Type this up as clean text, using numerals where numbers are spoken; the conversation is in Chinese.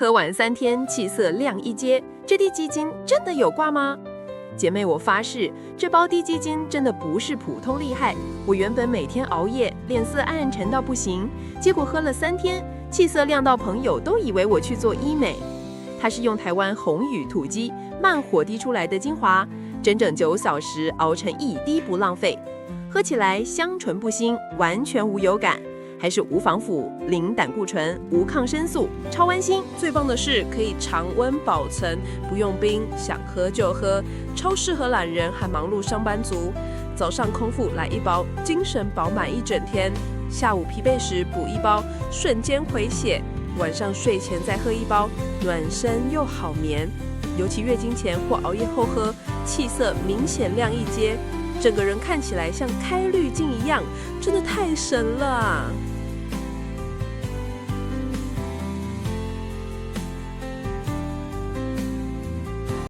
喝完3天，气色亮一阶，这滴鸡精真的有挂吗？姐妹，我发誓，这包滴鸡精真的不是普通厉害。我原本每天熬夜，脸色暗沉到不行，结果喝了3天，气色亮到朋友都以为我去做医美。它是用台湾红羽土鸡慢火滴出来的精华，整整9小时熬成1滴不浪费，喝起来香醇不腥，完全无油感。还是无防腐、零胆固醇、无抗生素，超安心。最棒的是可以常温保存，不用冰，想喝就喝，超适合懒人和忙碌上班族。早上空腹来1包，精神饱满1整天；下午疲惫时补1包，瞬间回血；晚上睡前再喝1包，暖身又好眠。尤其月经前或熬夜后喝，气色明显亮一阶，整个人看起来像开滤镜一样，真的太神了啊！